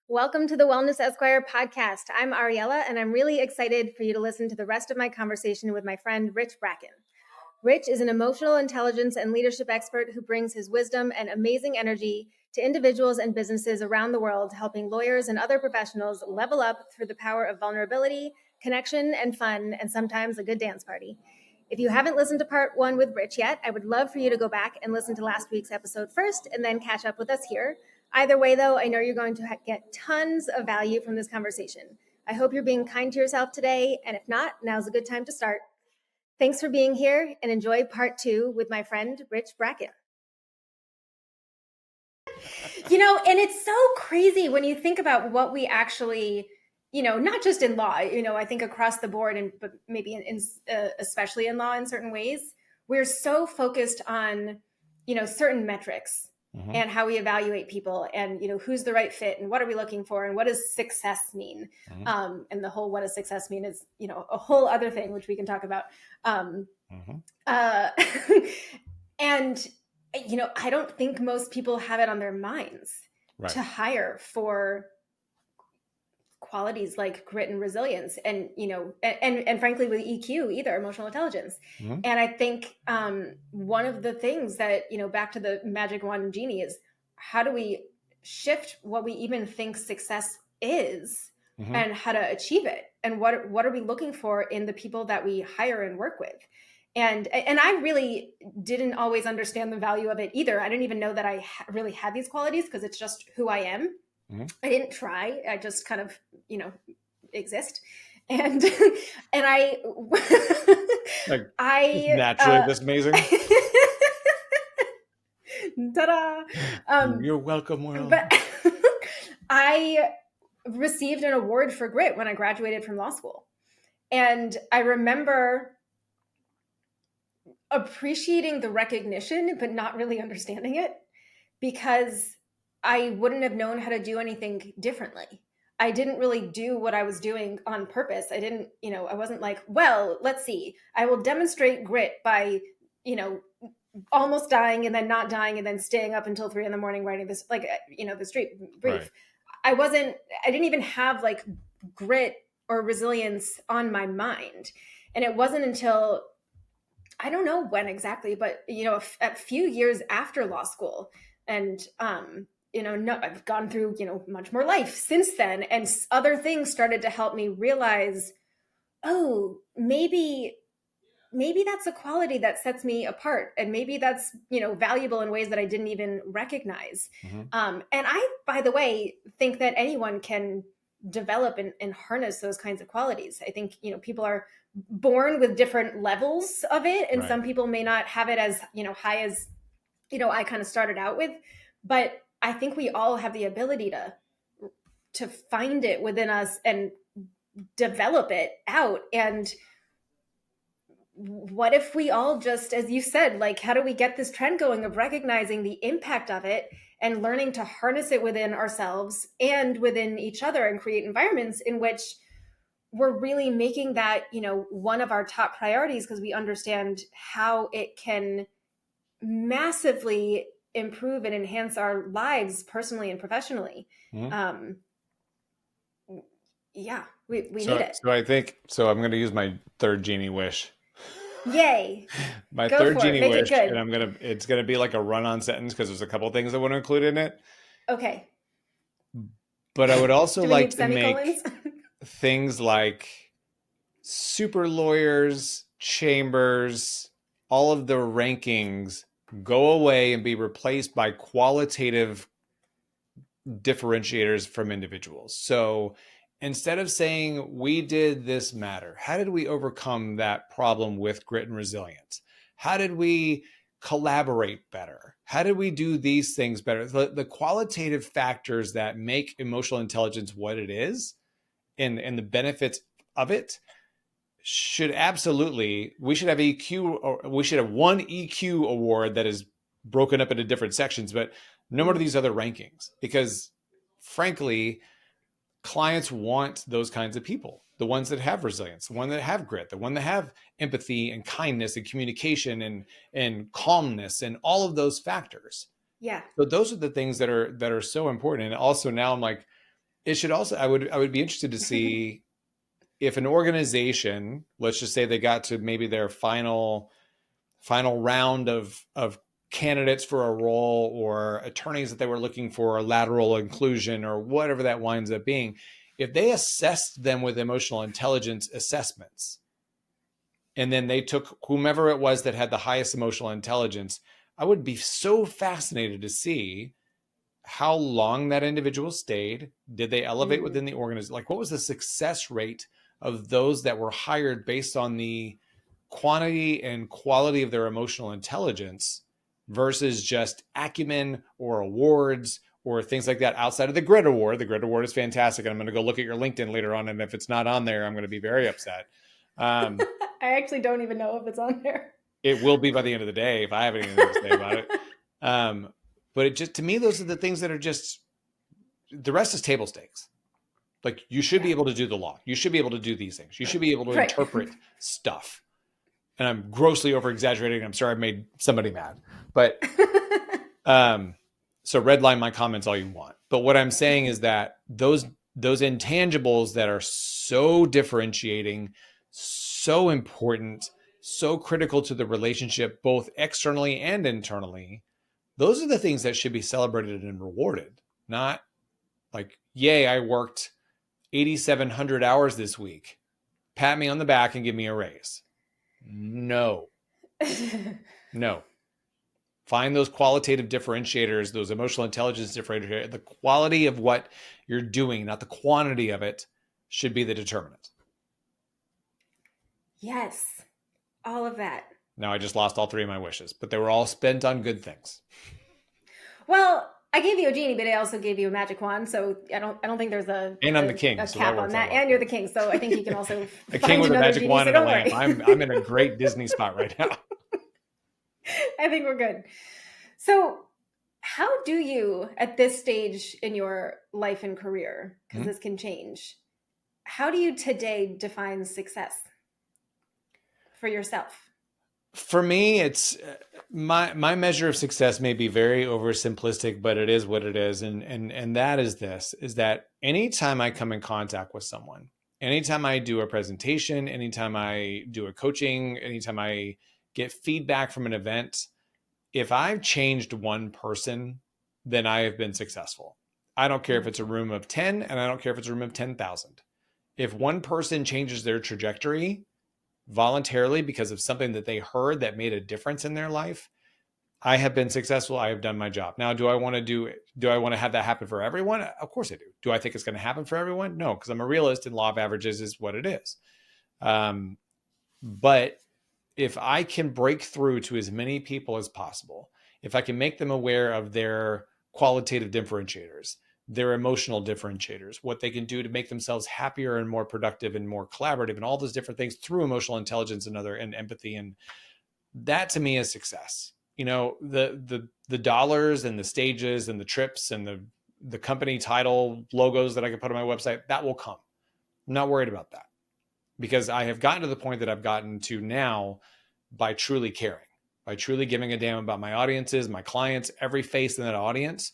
Welcome to the Wellness Esquire Podcast. I'm Ariella, and I'm really excited for you to listen to the rest of my conversation with my friend, Rich Bracken. Rich is an emotional intelligence and leadership expert who brings his wisdom and amazing energy to individuals and businesses around the world, helping lawyers and other professionals level up through the power of vulnerability, connection, and fun, and sometimes a good dance party. If you haven't listened to part one with Rich yet, I would love for you to go back and listen to last week's episode first and then catch up with us here. Either way, though, I know you're going to get tons of value from this conversation. I hope you're being kind to yourself today, and if not, now's a good time to start. Thanks for being here, and enjoy part two with my friend, Rich Bracken. And it's so crazy when you think about what we actually, not just in law, I think across the board, but maybe especially in law in certain ways, we're so focused on, certain metrics. Mm-hmm. And how we evaluate people and, who's the right fit and what are we looking for and what does success mean? Mm-hmm. And the whole what does success mean is, a whole other thing, which we can talk about. And, I don't think most people have it on their minds to hire for qualities like grit and resilience and, and frankly with EQ, either emotional intelligence. Mm-hmm. And I think one of the things that, back to the magic wand and genie is how do we shift what we even think success is mm-hmm. and how to achieve it? And what are we looking for in the people that we hire and work with? And I really didn't always understand the value of it either. I didn't even know that I really had these qualities because it's just who I am. Mm-hmm. I didn't try. I just kind of, exist. And I naturally this amazing. Ta-da! You're welcome, world. But I received an award for grit when I graduated from law school. And I remember appreciating the recognition, but not really understanding it because I wouldn't have known how to do anything differently. I didn't really do what I was doing on purpose. I didn't, I wasn't like, well, let's see, I will demonstrate grit by, almost dying and then not dying and then staying up until 3 a.m. writing this, the street brief. Right. I didn't even have like grit or resilience on my mind. And it wasn't until, I don't know when exactly, but, a few years after law school and, I've gone through, much more life since then. And other things started to help me realize, oh, maybe that's a quality that sets me apart. And maybe that's, valuable in ways that I didn't even recognize. Mm-hmm. And I, by the way, think that anyone can develop and harness those kinds of qualities. I think, people are born with different levels of it. And some people may not have it as, high as, I kind of started out with, but I think we all have the ability to find it within us and develop it out. And what if we all just, as you said, like, how do we get this trend going of recognizing the impact of it and learning to harness it within ourselves and within each other and create environments in which we're really making that, one of our top priorities because we understand how it can massively improve and enhance our lives personally and professionally. Mm-hmm. We need it. So I think, I'm going to use my third genie wish. Yay. My third genie wish, and it's going to be like a run-on sentence because there's a couple things I want to include in it. Okay. But I would also like to make things like super lawyers, chambers, all of the rankings go away and be replaced by qualitative differentiators from individuals. So instead of saying, we did this matter, how did we overcome that problem with grit and resilience? How did we collaborate better? How did we do these things better? The qualitative factors that make emotional intelligence what it is and the benefits of it should absolutely, we should have EQ, or we should have one EQ award that is broken up into different sections, but no more of these other rankings, because frankly, clients want those kinds of people, the ones that have resilience, the one that have grit, the one that have empathy and kindness and communication and calmness and all of those factors. Yeah. So those are the things that are so important. And also now I'm like, it should also, I would be interested to see if an organization, let's just say they got to maybe their final round of candidates for a role or attorneys that they were looking for, lateral inclusion or whatever that winds up being, if they assessed them with emotional intelligence assessments, and then they took whomever it was that had the highest emotional intelligence, I would be so fascinated to see how long that individual stayed. Did they elevate within the organization? Like, what was the success rate of those that were hired based on the quantity and quality of their emotional intelligence versus just acumen or awards or things like that outside of the grit award? The grit award is fantastic. And I'm going to go look at your LinkedIn later on. And if it's not on there, I'm going to be very upset. I actually don't even know if it's on there. It will be by the end of the day if I have anything to say about it. But it just, to me, those are the things that are just, the rest is table stakes. Like, you should be able to do the law. You should be able to do these things. You should be able to interpret stuff. And I'm grossly over exaggerating. I'm sorry I made somebody mad, but so redline my comments all you want. But what I'm saying is that those intangibles that are so differentiating, so important, so critical to the relationship, both externally and internally, those are the things that should be celebrated and rewarded. Not like, yay, I worked 8,700 hours this week. Pat me on the back and give me a raise. No. Find those qualitative differentiators, those emotional intelligence differentiators. The quality of what you're doing, not the quantity of it, should be the determinant. Yes. All of that. Now I just lost all three of my wishes, but they were all spent on good things. Well, I gave you a genie, but I also gave you a magic wand, so I don't think there's a king, a so cap on that. And you're the king, so I think you can also a king with a magic genie, wand so and a lamp. I'm in a great Disney spot right now. I think we're good. So, how do you, at this stage in your life and career, because this can change, how do you today define success for yourself? For me, it's my measure of success may be very oversimplistic, but it is what it is. And that is this, is that anytime I come in contact with someone, anytime I do a presentation, anytime I do a coaching, anytime I get feedback from an event, if I've changed one person, then I have been successful. I don't care if it's a room of 10 and I don't care if it's a room of 10,000. If one person changes their trajectory voluntarily because of something that they heard that made a difference in their life, I have been successful. I have done my job. Now, do I want to have that happen for everyone? Of course I do. Do I think it's going to happen for everyone? No, because I'm a realist and law of averages is what it is. But if I can break through to as many people as possible, if I can make them aware of their qualitative differentiators, their emotional differentiators, what they can do to make themselves happier and more productive and more collaborative and all those different things through emotional intelligence and empathy. And that to me is success. You know, the dollars and the stages and the trips and the company title logos that I can put on my website, that will come. I'm not worried about that because I have gotten to the point that I've gotten to now by truly caring, by truly giving a damn about my audiences, my clients, every face in that audience,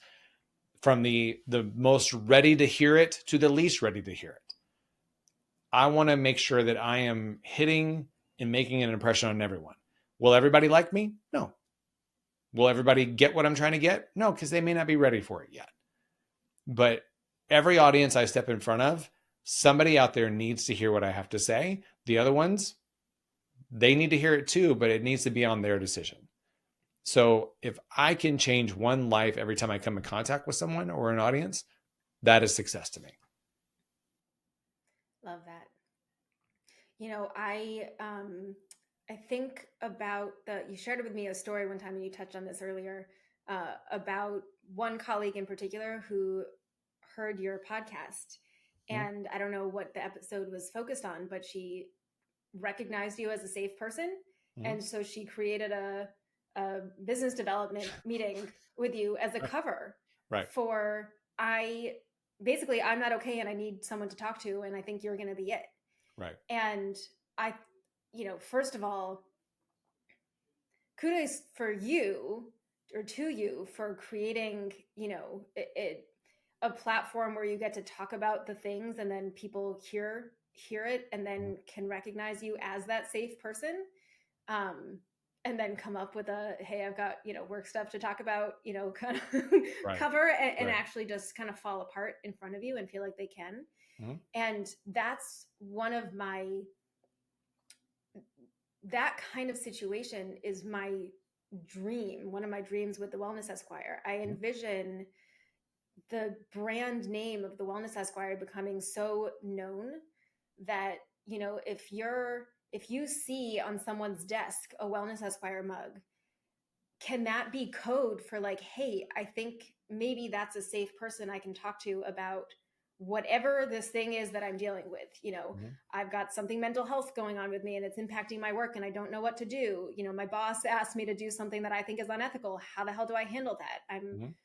from the most ready to hear it to the least ready to hear it. I want to make sure that I am hitting and making an impression on everyone. Will everybody like me? No. Will everybody get what I'm trying to get? No, because they may not be ready for it yet. But every audience I step in front of, somebody out there needs to hear what I have to say. The other ones, they need to hear it too, but it needs to be on their decision. So if I can change one life every time I come in contact with someone or an audience, that is success to me. Love that. You know, I think about you shared with me a story one time and you touched on this earlier about one colleague in particular who heard your podcast. And I don't know what the episode was focused on, but she recognized you as a safe person. And so she created a business development meeting with you as a cover for I'm not okay and I need someone to talk to. And I think you're going to be it. Right. And I, first of all, kudos for you or to you for creating, a platform where you get to talk about the things and then people hear it and then can recognize you as that safe person. And then come up with hey, I've got, work stuff to talk about, kind of Right. cover and Right. actually just kind of fall apart in front of you and feel like they can. Mm-hmm. And that's that kind of situation is my dream. One of my dreams with the Wellness Esquire. I envision the brand name of the Wellness Esquire becoming so known that, if you see on someone's desk a Wellness Esquire mug, can that be code for like, hey, I think maybe that's a safe person I can talk to about whatever this thing is that I'm dealing with. I've got something mental health going on with me and it's impacting my work and I don't know what to do. My boss asked me to do something that I think is unethical. How the hell do I handle that? I'm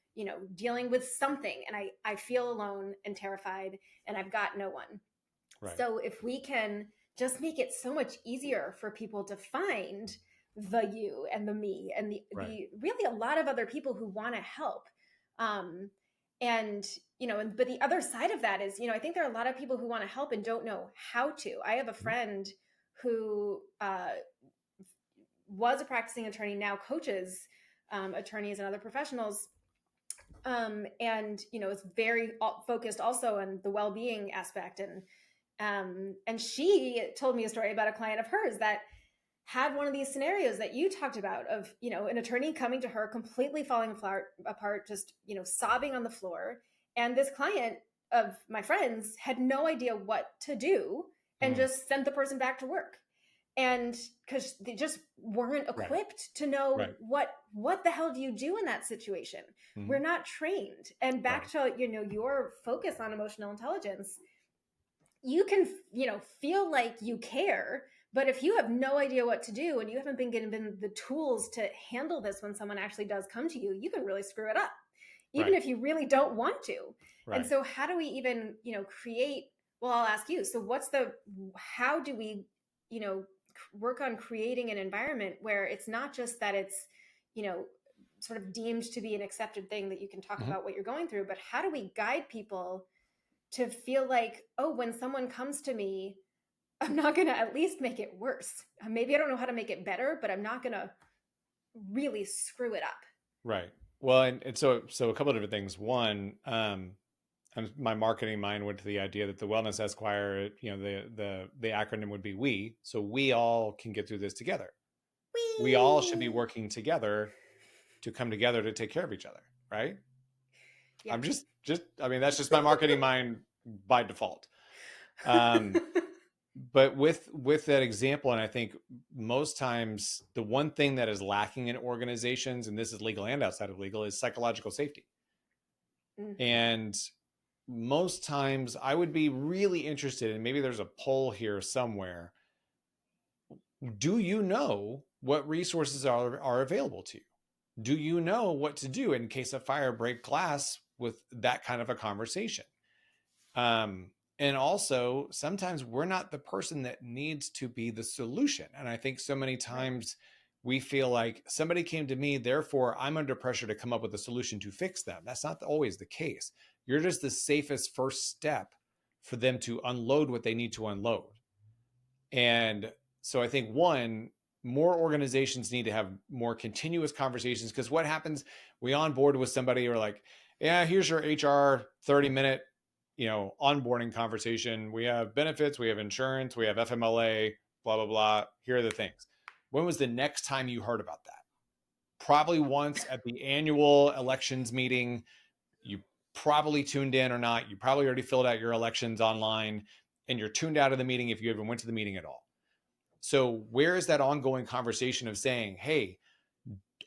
dealing with something and I feel alone and terrified and I've got no one. Right. So if we can just make it so much easier for people to find the you and the me and the really a lot of other people who want to help. But the other side of that is, I think there are a lot of people who want to help and don't know how to. I have a friend who was a practicing attorney, now coaches attorneys and other professionals. And is very focused also on the well-being aspect. And she told me a story about a client of hers that had one of these scenarios that you talked about of, an attorney coming to her completely falling apart, just, sobbing on the floor. And this client of my friend's had no idea what to do and just sent the person back to work. And because they just weren't equipped to know what the hell do you do in that situation? We're not trained. And back to, your focus on emotional intelligence, you can, feel like you care, but if you have no idea what to do and you haven't been given the tools to handle this when someone actually does come to you, you can really screw it up, even if you really don't want to. And so how do we even, create, well, I'll ask you, so how do we, work on creating an environment where it's not just that it's, sort of deemed to be an accepted thing that you can talk about what you're going through, but how do we guide people to feel like, oh, when someone comes to me, I'm not going to at least make it worse. Maybe I don't know how to make it better, but I'm not going to really screw it up. Right. Well, and so a couple of different things. One, my marketing mind went to the idea that the Wellness Esquire, the acronym would be we. So we all can get through this together. We all should be working together to come together to take care of each other. Right. Yeah. I'm just, that's just my marketing mind by default. But with that example, and I think most times the one thing that is lacking in organizations, and this is legal and outside of legal, is psychological safety. And most times I would be really interested, and maybe there's a poll here somewhere. Do you know what resources are available to you? Do you know what to do in case of fire, break glass with that kind of a conversation? And also, sometimes we're not the person that needs to be the solution. And I think so many times we feel like somebody came to me, therefore I'm under pressure to come up with a solution to fix them. That's not always the case. You're just the safest first step for them to unload what they need to unload. And so I think more organizations need to have more continuous conversations, because what happens, we onboard with somebody or like, yeah, here's your HR 30-minute onboarding conversation. We have benefits, we have insurance, we have FMLA, blah, blah, blah. Here are the things. When was the next time you heard about that? Probably once at the annual elections meeting. You probably tuned in or not. You probably already filled out your elections online and you're tuned out of the meeting if you even went to the meeting at all. So where is that ongoing conversation of saying, hey,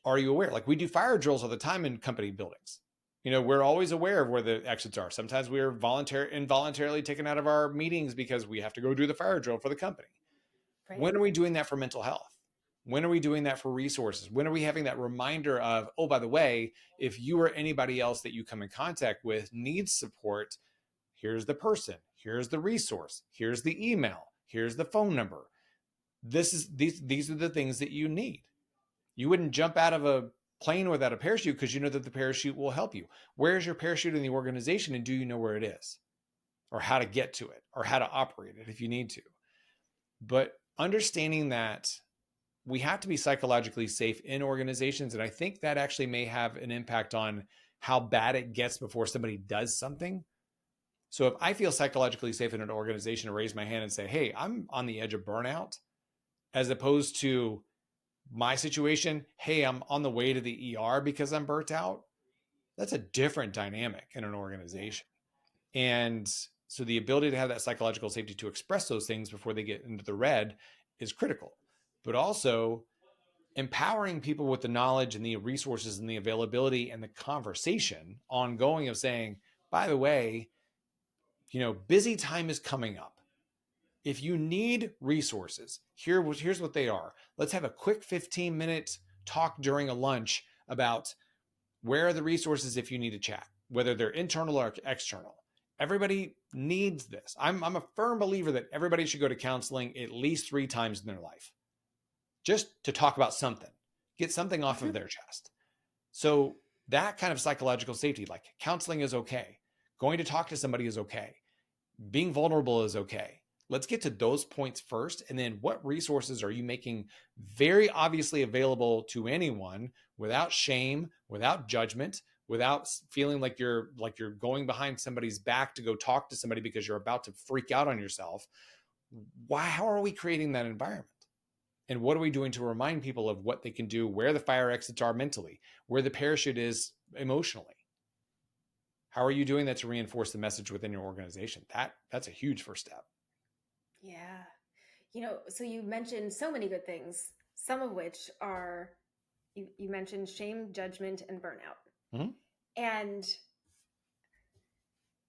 are you aware? Like we do fire drills all the time in company buildings. We're always aware of where the exits are. Sometimes we are involuntarily taken out of our meetings because we have to go do the fire drill for the company. Right. When are we doing that for mental health? When are we doing that for resources? When are we having that reminder of, oh, by the way, if you or anybody else that you come in contact with needs support, here's the person, here's the resource, here's the email, here's the phone number. These are the things that you need. You wouldn't jump out of plane without a parachute because you know that the parachute will help you. Where's your parachute in the organization, and do you know where it is, or how to get to it, or how to operate it if you need to? But understanding that we have to be psychologically safe in organizations, and I think that actually may have an impact on how bad it gets before somebody does something. So if I feel psychologically safe in an organization to raise my hand and say, hey, I'm on the edge of burnout, as opposed to my situation, hey, I'm on the way to the ER because I'm burnt out, that's a different dynamic in an organization. And so the ability to have that psychological safety to express those things before they get into the red is critical. But also empowering people with the knowledge and the resources and the availability and the conversation ongoing of saying, by the way, busy time is coming up. If you need resources, here's what they are. Let's have a quick 15-minute talk during a lunch about where are the resources if you need to chat, whether they're internal or external. Everybody needs this. I'm a firm believer that everybody should go to counseling at least 3 times in their life, just to talk about something, get something off of their chest. So that kind of psychological safety, like counseling is okay. Going to talk to somebody is okay. Being vulnerable is okay. Let's get to those points first. And then what resources are you making very obviously available to anyone without shame, without judgment, without feeling like you're going behind somebody's back to go talk to somebody because you're about to freak out on yourself. How are we creating that environment? And what are we doing to remind people of what they can do, where the fire exits are mentally, where the parachute is emotionally? How are you doing that to reinforce the message within your organization? That's a huge first step. Yeah. So you mentioned so many good things, some of which are, you mentioned shame, judgment, and burnout. Mm-hmm. And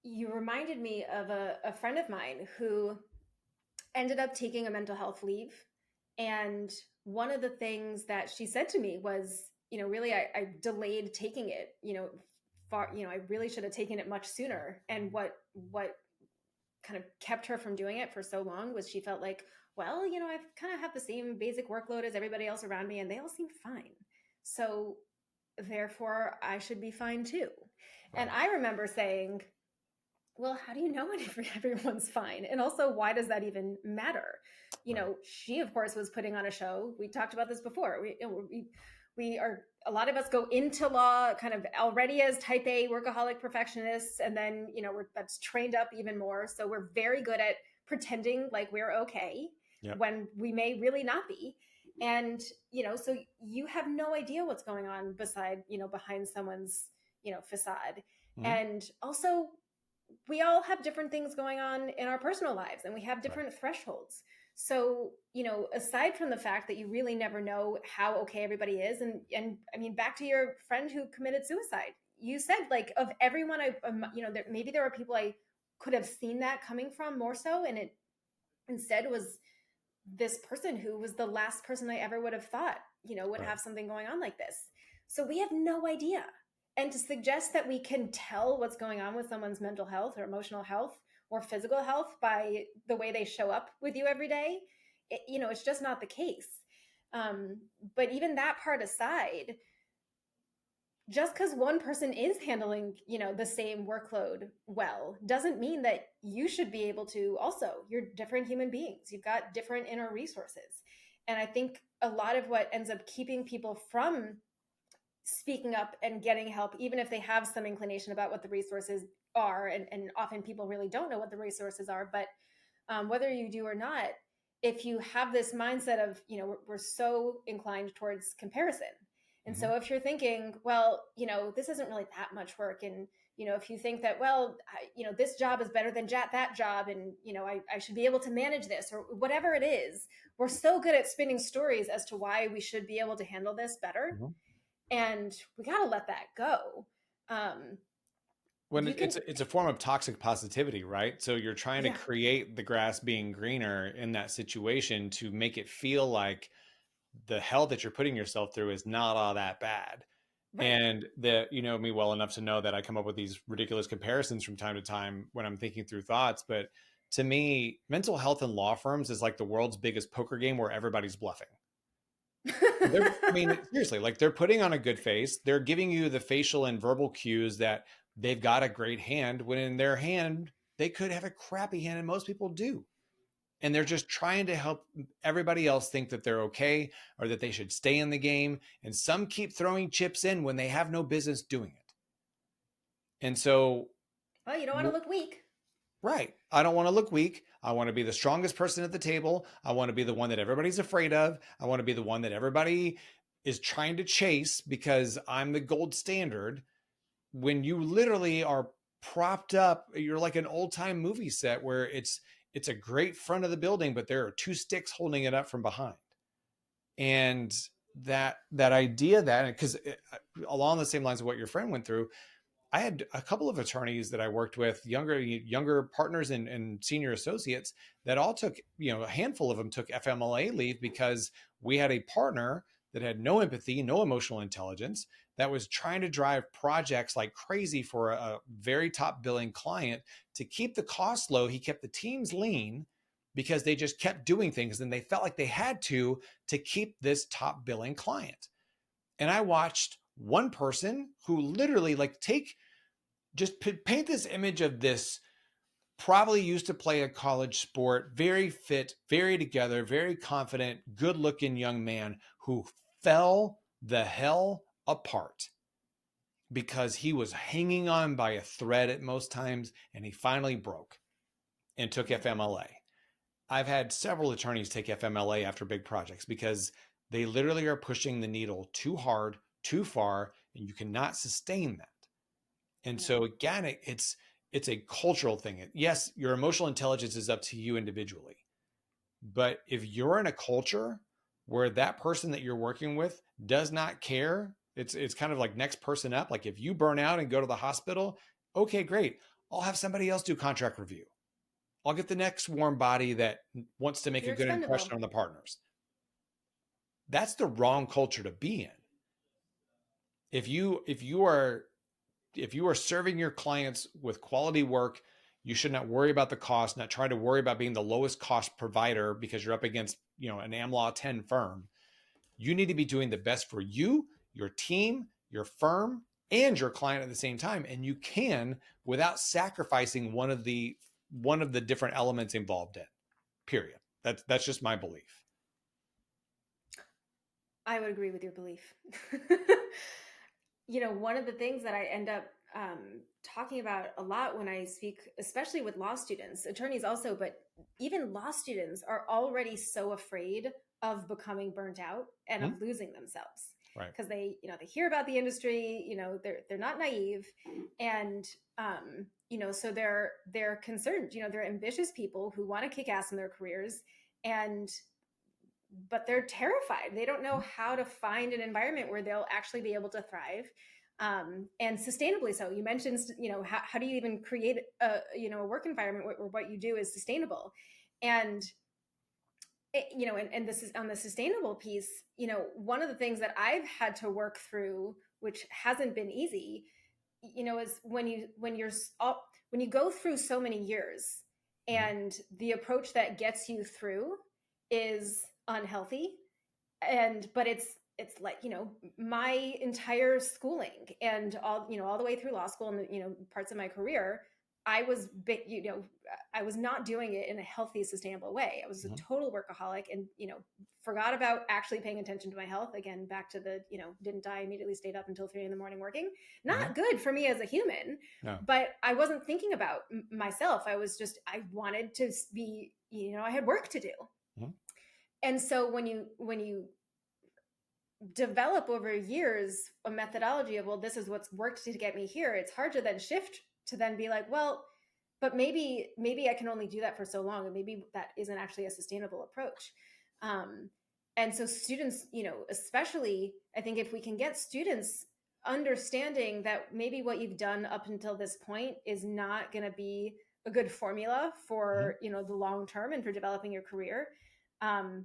you reminded me of a friend of mine who ended up taking a mental health leave. And one of the things that she said to me was, really, I delayed taking it, I really should have taken it much sooner. And what kind of kept her from doing it for so long was she felt like, well, I've kind of have the same basic workload as everybody else around me and they all seem fine. So therefore I should be fine too. Right. And I remember saying, well, how do you know when everyone's fine? And also, why does that even matter? She, of course, was putting on a show. We talked about this before. We are, a lot of us go into law kind of already as type A workaholic perfectionists. And then, that's trained up even more. So we're very good at pretending like we're okay when we may really not be. And, so you have no idea what's going on behind someone's, facade. Mm-hmm. And also, we all have different things going on in our personal lives and we have different thresholds. So, aside from the fact that you really never know how okay everybody is. And I mean, back to your friend who committed suicide, you said like of everyone, maybe there were people I could have seen that coming from more so. And it instead was this person who was the last person I ever would have thought, would have something going on like this. So we have no idea. And to suggest that we can tell what's going on with someone's mental health or emotional health or physical health by the way they show up with you every day, it's just not the case. But even that part aside, just because one person is handling, the same workload well, doesn't mean that you should be able to also. You're different human beings. You've got different inner resources. And I think a lot of what ends up keeping people from speaking up and getting help, even if they have some inclination about what the resources are, and often people really don't know what the resources are, but whether you do or not, if you have this mindset of, we're so inclined towards comparison. And so if you're thinking, well, this isn't really that much work. And, if you think that, well, this job is better than that job. And, I should be able to manage this or whatever it is, we're so good at spinning stories as to why we should be able to handle this better. Mm-hmm. And we got to let that go. When it's a form of toxic positivity, right? So you're trying to create the grass being greener in that situation to make it feel like the hell that you're putting yourself through is not all that bad. Right. And that, you know me well enough to know that I come up with these ridiculous comparisons from time to time when I'm thinking through thoughts. But to me, mental health in law firms is like the world's biggest poker game where everybody's bluffing. I mean, seriously, like they're putting on a good face. They're giving you the facial and verbal cues that they've got a great hand, when in their hand, they could have a crappy hand, and most people do. And they're just trying to help everybody else think that they're okay or that they should stay in the game. And some keep throwing chips in when they have no business doing it. And so, Well, you don't want to look weak. right. I don't want to look weak. I want to be the strongest person at the table. I want to be the one that everybody's afraid of. I want to be the one that everybody is trying to chase because I'm the gold standard. When you literally are propped up, you're like an old time movie set where it's a great front of the building, but there are two sticks holding it up from behind. And that idea that, because along the same lines of what your friend went through, I had a couple of attorneys that I worked with, younger partners and senior associates, that all took, a handful of them took FMLA leave because we had a partner that had no empathy, no emotional intelligence, that was trying to drive projects like crazy for a very top billing client to keep the costs low. He kept the teams lean because they just kept doing things and they felt like they had to keep this top billing client. And I watched one person who literally paint this image of this probably used to play a college sport, very fit, very together, very confident, good looking young man who fell the hell apart because he was hanging on by a thread at most times, and he finally broke and took FMLA. I've had several attorneys take FMLA after big projects because they literally are pushing the needle too hard, too far, and you cannot sustain that. And so again, it's a cultural thing. Yes, your emotional intelligence is up to you individually. But if you're in a culture where that person that you're working with does not care, it's kind of like next person up. Like if you burn out and go to the hospital, okay, great. I'll have somebody else do contract review. I'll get the next warm body that wants to make You're a good expendable. impression on the partners. That's the wrong culture to be in. If you are serving your clients with quality work, you should not worry about the cost, not try to worry about being the lowest cost provider because you're up against, an AmLaw 10 firm. You need to be doing the best for you, your team, your firm, and your client at the same time. And you can without sacrificing one of the different elements involved in. Period. That's just my belief. I would agree with your belief. One of the things that I end up talking about a lot when I speak, especially with law students, attorneys also, but even law students are already so afraid of becoming burnt out and of losing themselves. Right. Because they hear about the industry, they're not naive, and so they're concerned. They're ambitious people who want to kick ass in their careers, but they're terrified. They don't know how to find an environment where they'll actually be able to thrive, and sustainably so. You mentioned, how do you even create a work environment where what you do is sustainable? And and this is on the sustainable piece. One of the things that I've had to work through, which hasn't been easy, is when you go through so many years, and the approach that gets you through is unhealthy, but it's like, my entire schooling and all the way through law school and parts of my career, I was not doing it in a healthy, sustainable way. I was a total workaholic and forgot about actually paying attention to my health. Again, back to the didn't die immediately, stayed up until 3 a.m. working. Not good for me as a human. No. But I wasn't thinking about myself. I wanted to be, I had work to do. And so when you develop over years a methodology of, well, this is what's worked to get me here, it's hard to then shift to then be like, well, but maybe I can only do that for so long, and maybe that isn't actually a sustainable approach. And so students, especially, I think if we can get students understanding that maybe what you've done up until this point is not going to be a good formula for the long term and for developing your career. The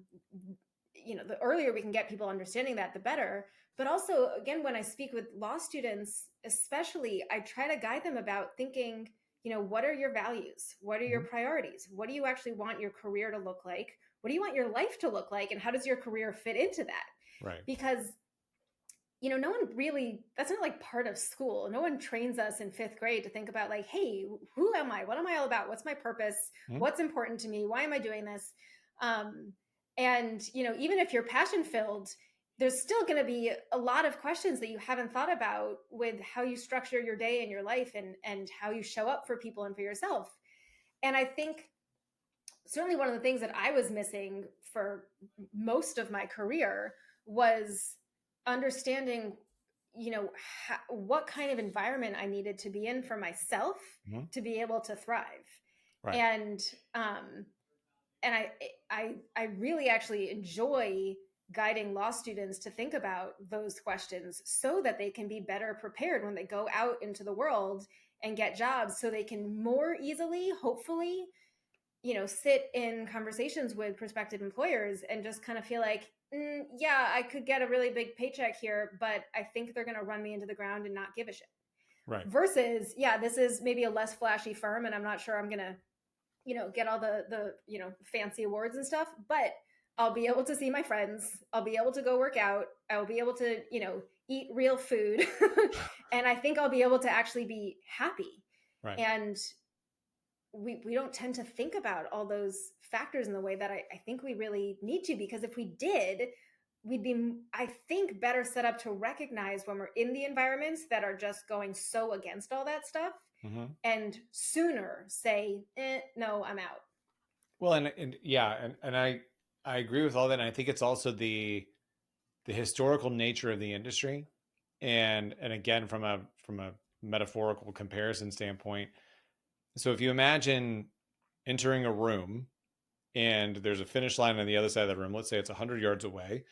earlier we can get people understanding that, the better. But also, again, when I speak with law students, especially, I try to guide them about thinking, what are your values? What are your priorities? What do you actually want your career to look like? What do you want your life to look like? And how does your career fit into that? Right. Because, no one really, that's not like part of school. No one trains us in 5th grade to think about like, hey, who am I? What am I all about? What's my purpose? Mm-hmm. What's important to me? Why am I doing this? And, even if you're passion filled, there's still going to be a lot of questions that you haven't thought about with how you structure your day and your life and how you show up for people and for yourself. And I think certainly one of the things that I was missing for most of my career was understanding, what kind of environment I needed to be in for myself Mm-hmm. to be able to thrive. Right. And I really actually enjoy guiding law students to think about those questions so that they can be better prepared when they go out into the world and get jobs, so they can more easily, hopefully, sit in conversations with prospective employers and just kind of feel like, yeah, I could get a really big paycheck here, but I think they're going to run me into the ground and not give a shit. Right. Versus, yeah, this is maybe a less flashy firm and I'm not sure I'm going to, get all the fancy awards and stuff, but I'll be able to see my friends. I'll be able to go work out. I'll be able to, eat real food. And I think I'll be able to actually be happy. Right. And we don't tend to think about all those factors in the way that I think we really need to, because if we did, we'd be, I think, better set up to recognize when we're in the environments that are just going so against all that stuff, Mm-hmm. and sooner say, no, I'm out. Well, and yeah, and I agree with all that. And I think it's also the historical nature of the industry. And again, from a metaphorical comparison standpoint, so if you imagine entering a room and there's a finish line on the other side of the room, let's say it's 100 yards away.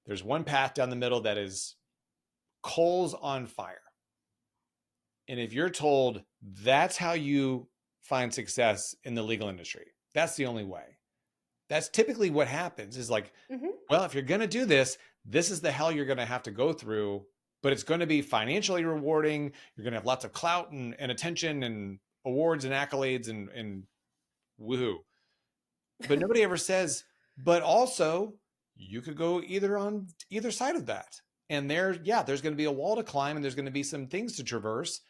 There's one path down the middle that is coals on fire. And if you're told that's how you find success in the legal industry, that's the only way. That's typically what happens is like, well, if you're going to do this, this is the hell you're going to have to go through, but it's going to be financially rewarding. You're going to have lots of clout and attention and awards and accolades and woohoo. But nobody ever says, but also you could go on either side of that. And there's going to be a wall to climb and there's going to be some things to traverse.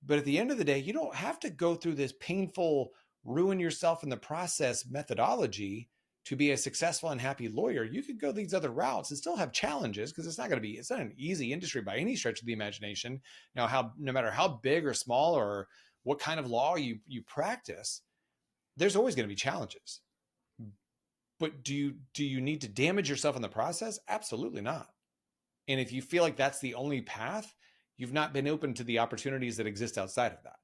But at the end of the day, you don't have to go through this painful, ruin yourself in the process methodology to be a successful and happy lawyer. You could go these other routes and still have challenges, because it's not an easy industry by any stretch of the imagination. Now, no matter how big or small or what kind of law you practice, there's always going to be challenges. But do you need to damage yourself in the process? Absolutely not. And if you feel like that's the only path, you've not been open to the opportunities that exist outside of that,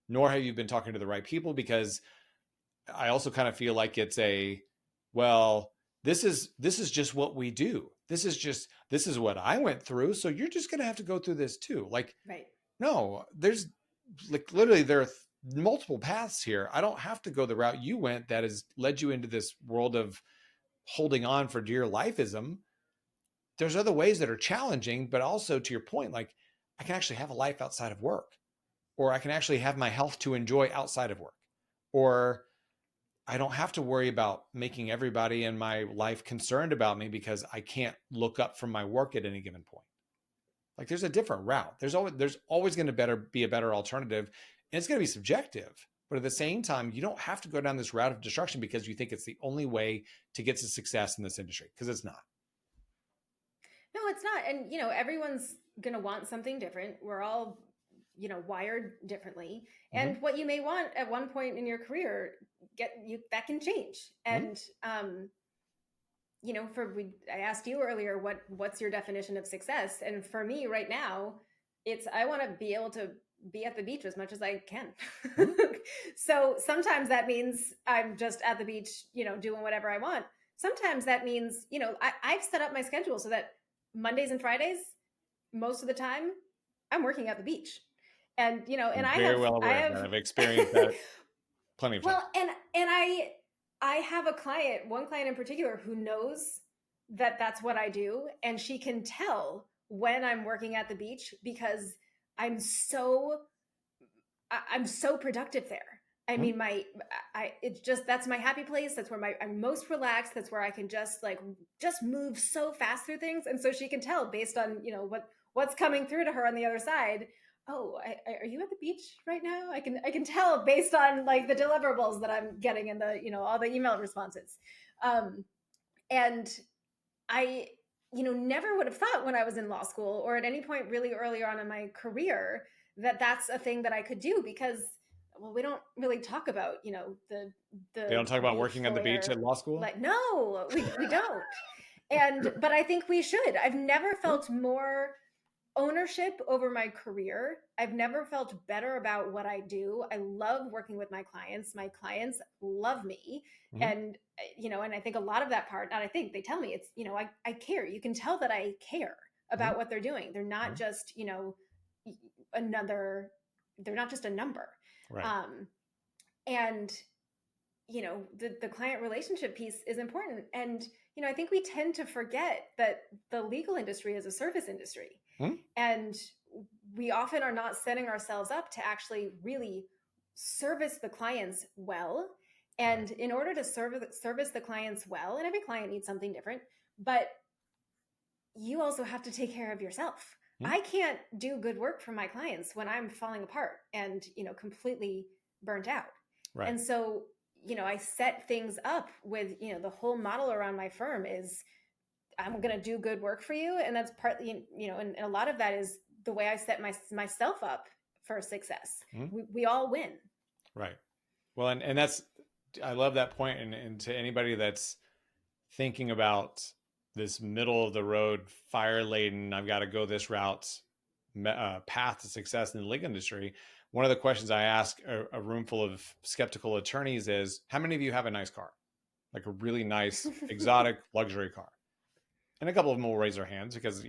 nor have you been talking to the right people, because I also kind of feel like it's this is just what we do. This is what I went through. So you're just going to have to go through this too. Like, right. No, there's like literally there are multiple paths here. I don't have to go the route you went that has led you into this world of holding on for dear lifeism. There's other ways that are challenging, but also to your point, like I can actually have a life outside of work, or I can actually have my health to enjoy outside of work, or I don't have to worry about making everybody in my life concerned about me because I can't look up from my work at any given point. Like there's a different route. There's always going to be a better alternative, and it's going to be subjective. But at the same time, you don't have to go down this route of destruction because you think it's the only way to get to success in this industry, because it's not. No, it's not. And, everyone's going to want something different. We're all, wired differently. And what you may want at one point in your career, that can change. And, I asked you earlier, what's your definition of success? And for me right now, I want to be able to be at the beach as much as I can. So sometimes that means I'm just at the beach, doing whatever I want. Sometimes that means, I've set up my schedule so that Mondays and Fridays, most of the time, I'm working at the beach. And, and I've experienced that plenty of times. Well, and I have one client in particular who knows that that's what I do. And she can tell when I'm working at the beach because I'm so productive there. I mean, it's just, that's my happy place. That's where I'm most relaxed. That's where I can just move so fast through things. And so she can tell based on, what's coming through to her on the other side. Oh, are you at the beach right now? I can tell based on like the deliverables that I'm getting and the, all the email responses. And I, never would have thought when I was in law school or at any point really earlier on in my career that that's a thing that I could do, because, well, we don't really talk about, the They don't talk about working lawyer. on the beach at law school? Like, no, we don't. But I think we should. I've never felt more ownership over my career. I've never felt better about what I do. I love working with my clients. My clients love me. Mm-hmm. And, and I think a lot of that part, not I think, they tell me it's, I care. You can tell that I care about what they're doing. They're not just, they're not just a number. Right. And, the client relationship piece is important. And, I think we tend to forget that the legal industry is a service industry. And we often are not setting ourselves up to actually really service the clients well. And in order to service the clients well, and every client needs something different, but you also have to take care of yourself. I can't do good work for my clients when I'm falling apart and, completely burnt out. Right. And so, I set things up with, the whole model around my firm is I'm going to do good work for you. And that's partly, and a lot of that is the way I set myself up for success. We all win. Right. Well, and that's, I love that point. And to anybody that's thinking about this middle of the road, fire laden, I've got to go this route, path to success in the legal industry. One of the questions I ask a room full of skeptical attorneys is, how many of you have a nice car? Like a really nice, exotic luxury car? And a couple of them will raise their hands because,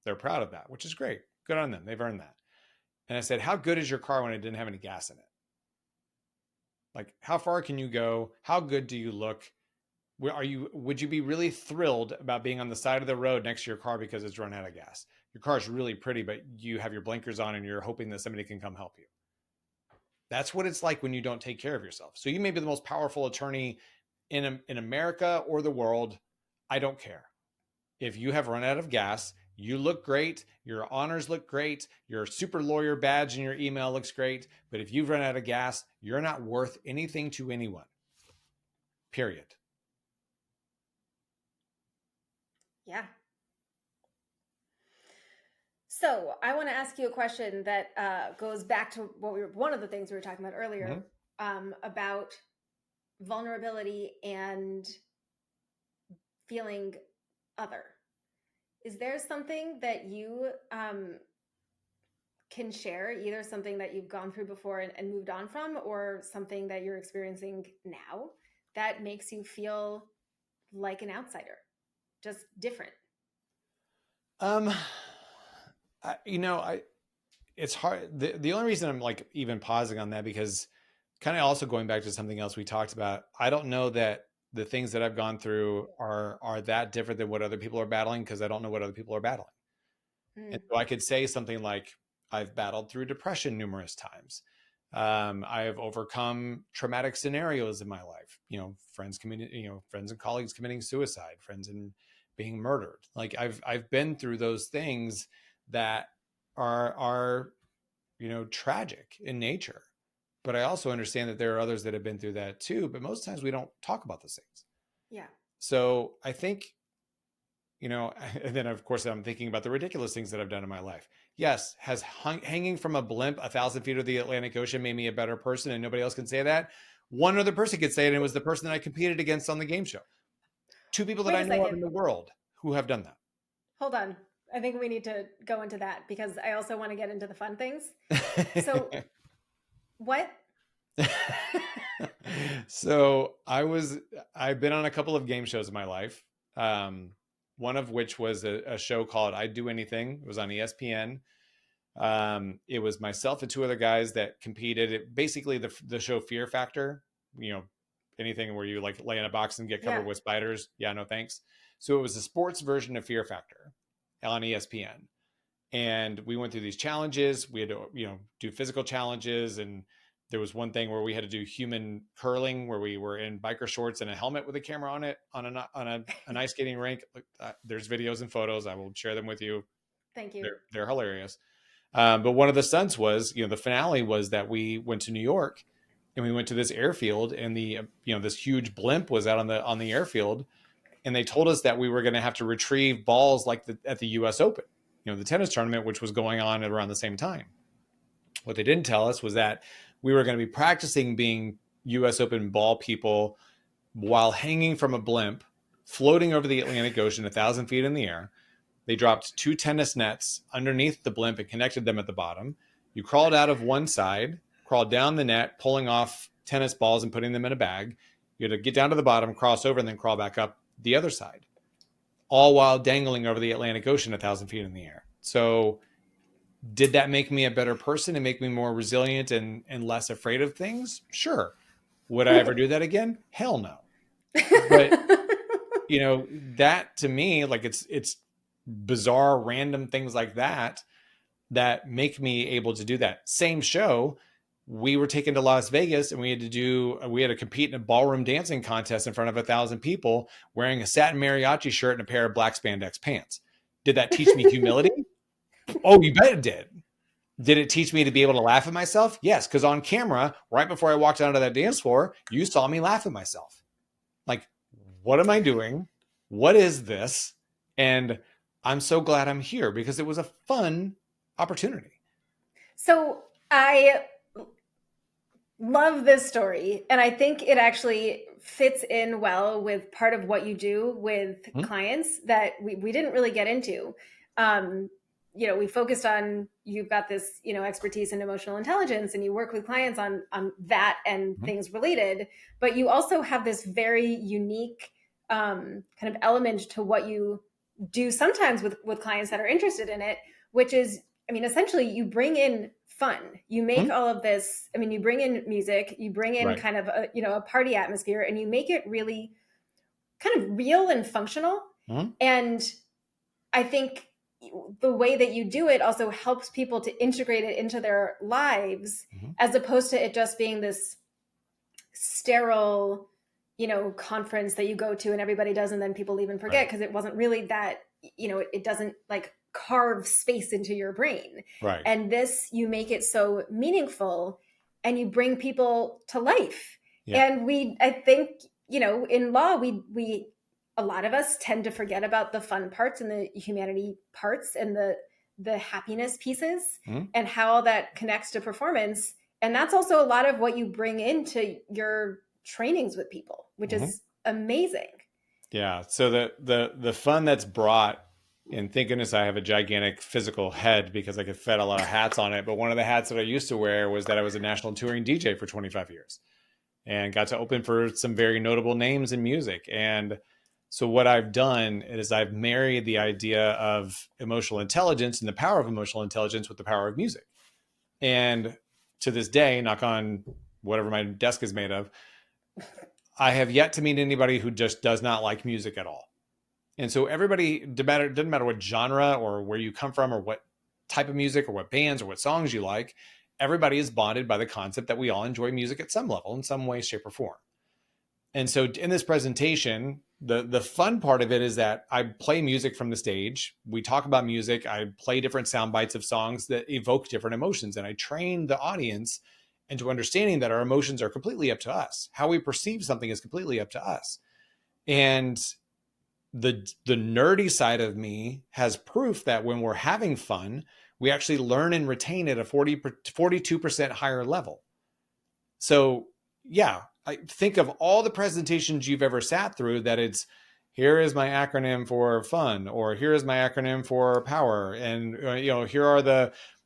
they're proud of that, which is great. Good on them. They've earned that. And I said, how good is your car when it didn't have any gas in it? Like, how far can you go? How good do you look? Would you be really thrilled about being on the side of the road next to your car because it's run out of gas? Your car is really pretty, but you have your blinkers on and you're hoping that somebody can come help you. That's what it's like when you don't take care of yourself. So you may be the most powerful attorney in America or the world. I don't care. If you have run out of gas, you look great. Your honors look great. Your super lawyer badge in your email looks great. But if you've run out of gas, you're not worth anything to anyone. Period. Yeah. So I want to ask you a question that goes back to one of the things we were talking about earlier, about vulnerability and feeling other. Is there something that you can share, either something that you've gone through before and moved on from, or something that you're experiencing now that makes you feel like an outsider, just different? It's hard. The only reason I'm like even pausing on that, because kind of also going back to something else we talked about, I don't know that the things that I've gone through are that different than what other people are battling, because I don't know what other people are battling. And so I could say something like, I've battled through depression numerous times. I have overcome traumatic scenarios in my life, friends and colleagues committing suicide, friends and being murdered. Like I've been through those things that are tragic in nature. But I also understand that there are others that have been through that too. But most times we don't talk about those things. Yeah. So I think, and then of course I'm thinking about the ridiculous things that I've done in my life. Yes. Has hanging from a blimp 1,000 feet of the Atlantic Ocean made me a better person, and nobody else can say that? One other person could say it, and it was the person that I competed against on the game show. 2 people that I know of in the world who have done that. Hold on. I think we need to go into that, because I also want to get into the fun things. So what? So I've been on a couple of game shows in my life. One of which was a show called I'd Do Anything. It was on ESPN. It was myself and 2 other guys that competed. Basically the show Fear Factor, anything where you like lay in a box and get covered with spiders. Yeah, no thanks. So it was a sports version of Fear Factor on ESPN. And we went through these challenges. We had to, do physical challenges and There was one thing where we had to do human curling, where we were in biker shorts and a helmet with a camera on it on an ice skating rink. There's videos and photos. I will share them with you. Thank you. They're hilarious. But one of the stunts was, the finale was that we went to New York and we went to this airfield, and this huge blimp was out on the airfield, and they told us that we were going to have to retrieve balls like at the U.S. Open, the tennis tournament, which was going on at around the same time. What they didn't tell us was that we were going to be practicing being U.S. Open ball people while hanging from a blimp, floating over the Atlantic Ocean 1,000 feet in the air. They dropped 2 tennis nets underneath the blimp and connected them at the bottom. You crawled out of one side, crawled down the net, pulling off tennis balls and putting them in a bag. You had to get down to the bottom, cross over, and then crawl back up the other side, all while dangling over the Atlantic Ocean 1,000 feet in the air. So did that make me a better person and make me more resilient and less afraid of things? Sure. Would I ever do that again? Hell no. But, that to me, like it's bizarre, random things like that make me able to do that. Same show, we were taken to Las Vegas and we had to compete in a ballroom dancing contest in front of 1,000 people wearing a satin mariachi shirt and a pair of black spandex pants. Did that teach me humility? Oh, you bet it did. Did it teach me to be able to laugh at myself? Yes, because on camera, right before I walked onto that dance floor, you saw me laugh at myself. Like, what am I doing? What is this? And I'm so glad I'm here because it was a fun opportunity. So I love this story. And I think it actually fits in well with part of what you do with clients that we didn't really get into. We focused on, you've got this, expertise in emotional intelligence, and you work with clients on that and things related, but you also have this very unique kind of element to what you do sometimes with clients that are interested in it, which is, essentially you bring in fun. You make all of this, you bring in music, you bring in kind of a party atmosphere, and you make it really kind of real and functional. And I think the way that you do it also helps people to integrate it into their lives, as opposed to it just being this sterile, conference that you go to and everybody does, and then people leave and forget, because it wasn't really that, it doesn't like carve space into your brain. Right. And this, you make it so meaningful and you bring people to life. Yeah. And I think, in law, we a lot of us tend to forget about the fun parts and the humanity parts and the happiness pieces and how all that connects to performance. And that's also a lot of what you bring into your trainings with people, which is amazing. Yeah. So the fun that's brought, and thank goodness I have a gigantic physical head because I could fit a lot of hats on it. But one of the hats that I used to wear was that I was a national touring DJ for 25 years and got to open for some very notable names in music. And so what I've done is I've married the idea of emotional intelligence and the power of emotional intelligence with the power of music. And to this day, knock on whatever my desk is made of, I have yet to meet anybody who just does not like music at all. And so everybody, doesn't matter what genre or where you come from or what type of music or what bands or what songs you like, everybody is bonded by the concept that we all enjoy music at some level in some way, shape, or form. And so in this presentation, the fun part of it is that I play music from the stage. We talk about music. I play different sound bites of songs that evoke different emotions. And I train the audience into understanding that our emotions are completely up to us. How we perceive something is completely up to us. And the nerdy side of me has proof that when we're having fun, we actually learn and retain at a 42% higher level. So yeah, I think of all the presentations you've ever sat through that it's, here is my acronym for fun, or here is my acronym for power. And,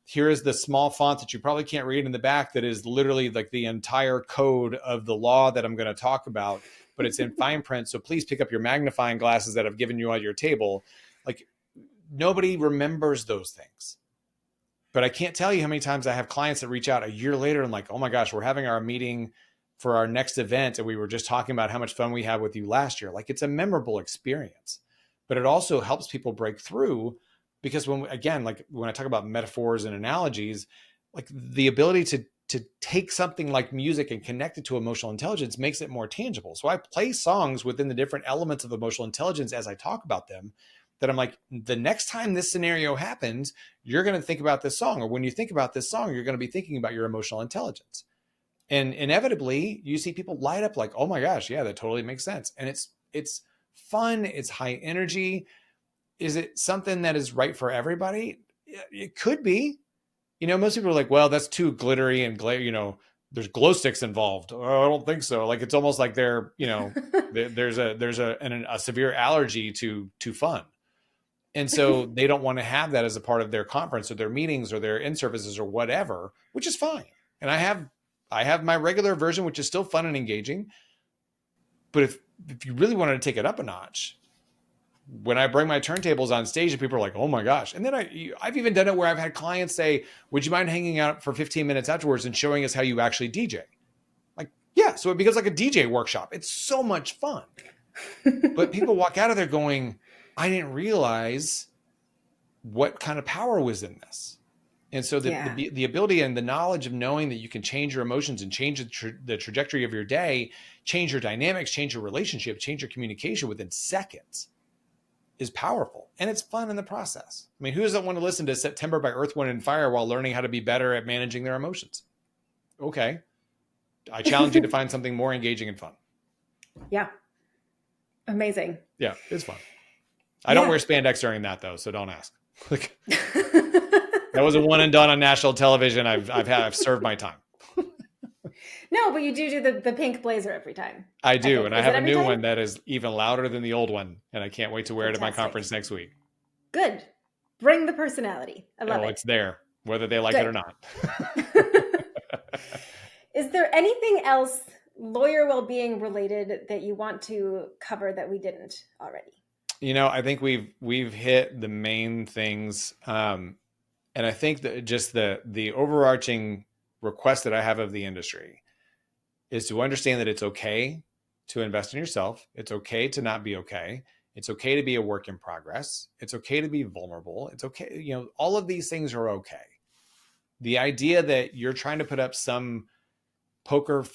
here is the small font that you probably can't read in the back that is literally like the entire code of the law that I'm going to talk about, but it's in fine print. So please pick up your magnifying glasses that I've given you on your table. Like, nobody remembers those things. But I can't tell you how many times I have clients that reach out a year later and like, oh my gosh, we're having our meeting for our next event, and we were just talking about how much fun we had with you last year. Like, it's a memorable experience, but it also helps people break through, because when I talk about metaphors and analogies, like the ability to take something like music and connect it to emotional intelligence makes it more tangible. So I play songs within the different elements of emotional intelligence as I talk about them, that I'm like, the next time this scenario happens, you're going to think about this song. Or when you think about this song, you're going to be thinking about your emotional intelligence. And inevitably you see people light up like, oh my gosh, yeah, that totally makes sense. And it's fun. It's high energy. Is it something that is right for everybody? It could be. Most people are like, well, that's too glittery and there's glow sticks involved. Oh, I don't think so. Like, it's almost like there's a severe allergy to fun. And so they don't want to have that as a part of their conference or their meetings or their in-services or whatever, which is fine. And I have my regular version, which is still fun and engaging. But if you really wanted to take it up a notch, when I bring my turntables on stage and people are like, oh my gosh. And then I've even done it where I've had clients say, would you mind hanging out for 15 minutes afterwards and showing us how you actually DJ? Like, yeah. So it becomes like a DJ workshop. It's so much fun. But people walk out of there going, I didn't realize what kind of power was in this. And so the ability and the knowledge of knowing that you can change your emotions and change the trajectory of your day, change your dynamics, change your relationship, change your communication within seconds is powerful. And it's fun in the process. I mean, who doesn't want to listen to September by Earth, Wind, and Fire while learning how to be better at managing their emotions? Okay. I challenge you to find something more engaging and fun. Yeah. Amazing. Yeah, it's fun. I don't wear spandex during that though, so don't ask. That was a one and done on national television. I've served my time. No, but you do the pink blazer every time. I do. And I have a new one that is even louder than the old one. And I can't wait to wear it at my conference next week. Good. Bring the personality. I love it. It's there, whether they like it or not. Is there anything else lawyer well-being related that you want to cover that we didn't already? I think we've hit the main things. And I think that just the overarching request that I have of the industry is to understand that it's okay to invest in yourself. It's okay to not be okay. It's okay to be a work in progress. It's okay to be vulnerable. It's okay. All of these things are okay. The idea that you're trying to put up some poker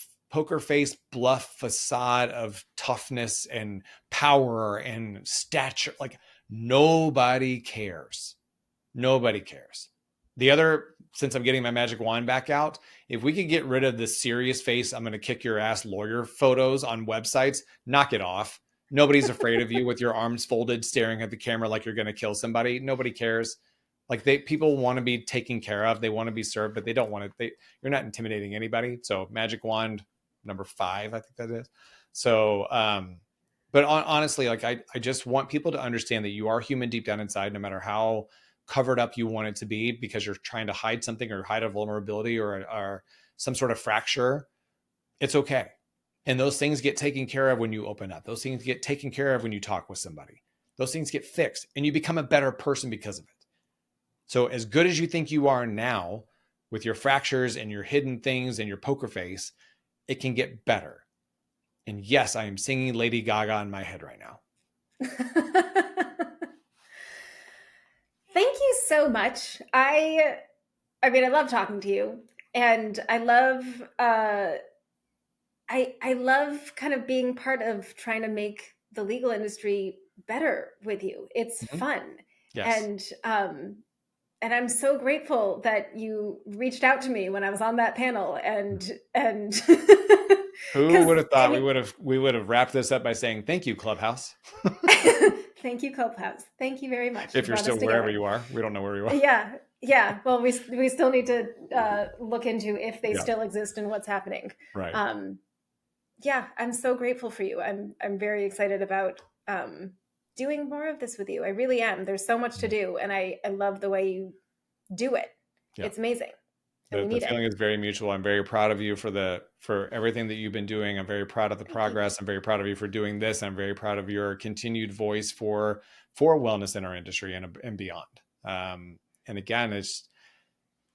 face bluff facade of toughness and power and stature, like, nobody cares. Nobody cares. Since I'm getting my magic wand back out, if we could get rid of the serious face, I'm going to kick your ass lawyer photos on websites, knock it off. Nobody's afraid of you with your arms folded, staring at the camera like you're going to kill somebody. Nobody cares. Like, people want to be taken care of. They want to be served, but they don't want to. You're not intimidating anybody. So magic wand number 5, I think that is. So, but honestly, like, I just want people to understand that you are human deep down inside, no matter how covered up you want it to be, because you're trying to hide something or hide a vulnerability or some sort of fracture. It's okay. And those things get taken care of when you open up. Those things get taken care of when you talk with somebody. Those things get fixed and you become a better person because of it. So as good as you think you are now with your fractures and your hidden things and your poker face, it can get better. And yes, I am singing Lady Gaga in my head right now. Thank you so much. I love talking to you, and I love I love kind of being part of trying to make the legal industry better with you. It's fun. Yes. And I'm so grateful that you reached out to me when I was on that panel and who would have thought we would have wrapped this up by saying thank you, Clubhouse. Thank you, Clubhouse. Thank you very much. If you're still wherever you are. We don't know where you are. Yeah. Well, we still need to look into if they still exist and what's happening. Right. I'm so grateful for you. I'm very excited about doing more of this with you. I really am. There's so much to do, and I love the way you do it. Yeah. It's amazing. The feeling is very mutual. I'm very proud of you for everything that you've been doing. I'm very proud of the progress. I'm very proud of you for doing this. I'm very proud of your continued voice for wellness in our industry and beyond. And again,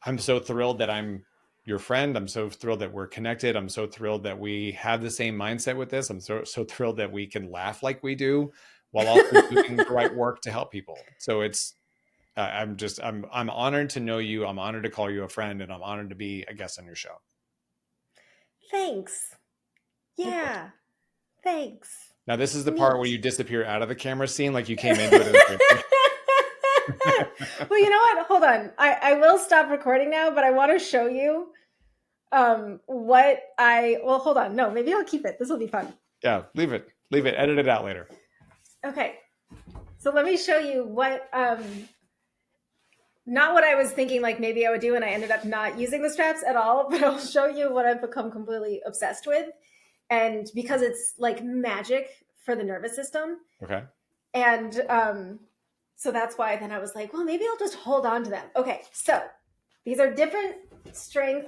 I'm so thrilled that I'm your friend. I'm so thrilled that we're connected. I'm so thrilled that we have the same mindset with this. I'm so thrilled that we can laugh like we do while also doing the right work to help people. So I'm honored to know you. I'm honored to call you a friend, and I'm honored to be a guest on your show. Thanks. Yeah. Thanks. Now, this is the Neat. part where you disappear out of the camera scene like you came into it. Well, you know what? Hold on. I will stop recording now, but I want to show you well, hold on. No, maybe I'll keep it. This will be fun. Yeah, leave it. Leave it. Edit it out later. Okay. So let me show you what, not what I was thinking like maybe I would do, and I ended up not using the straps at all, but I'll show you what I've become completely obsessed with. And because it's like magic for the nervous system. Okay. And so that's why then I was like, well, maybe I'll just hold on to them. Okay. So these are different strength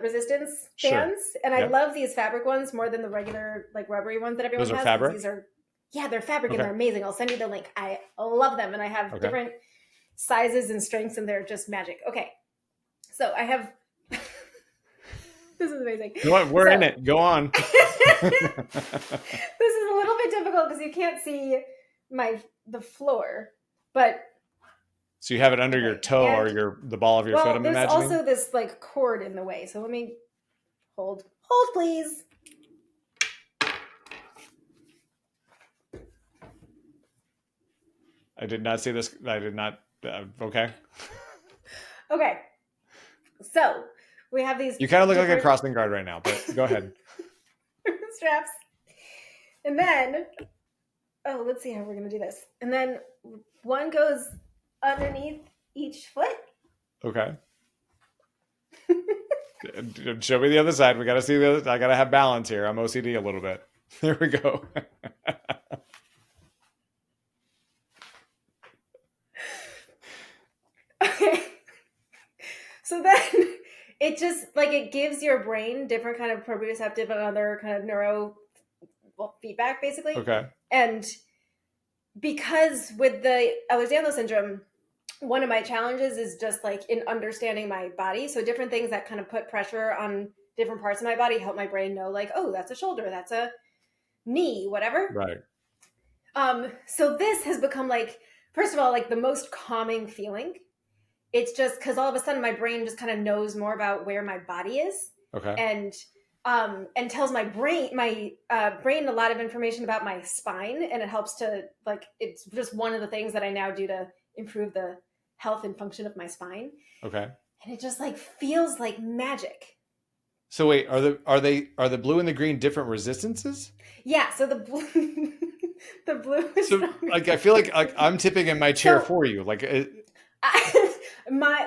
resistance bands. Sure. And I love these fabric ones more than the regular like rubbery ones that everyone has. Those are fabric? These are, yeah, they're fabric and they're amazing. I'll send you the link. I love them. And I have different sizes and strengths and they're just magic. Okay. So I have, this is amazing. You know what? We're in it. Go on. This is a little bit difficult because you can't see the floor, but so you have it under your toe or the ball of your foot, I'm imagining? There's also this like cord in the way. So let me hold please. I did not see this. I did not. Okay. Okay. So we have these. You kind of look like a crossing guard right now, but go ahead. Straps. And then, let's see how we're going to do this. And then one goes underneath each foot. Okay. Show me the other side. We got to see the other. I got to have balance here. I'm OCD a little bit. There we go. Okay. So then it just like it gives your brain different kind of proprioceptive and other kind of neuro feedback basically. Okay. And because with the Ehlers-Danlos syndrome, one of my challenges is just like in understanding my body. So different things that kind of put pressure on different parts of my body help my brain know like, oh, that's a shoulder, that's a knee, whatever. Right. So this has become like, first of all, like the most calming feeling. It's just because all of a sudden my brain just kind of knows more about where my body is. Okay. And tells my brain a lot of information about my spine, and it helps to like, it's just one of the things that I now do to improve the health and function of my spine. Okay. And it just like feels like magic. So wait, are the blue and the green different resistances? Yeah. So the blue, the blue is so stronger. Like I feel like I'm tipping in my chair for you. Like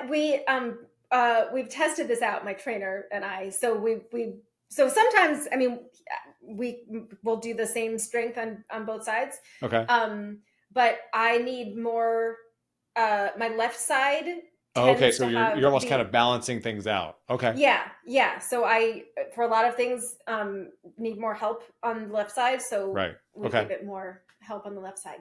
we've tested this out, my trainer and I. So sometimes, I mean, we will do the same strength on both sides. Okay. But I need more, my left side. Oh, okay. So you're almost kind of balancing things out. Okay. Yeah. Yeah. So I, for a lot of things, need more help on the left side. So we give it more help on the left side.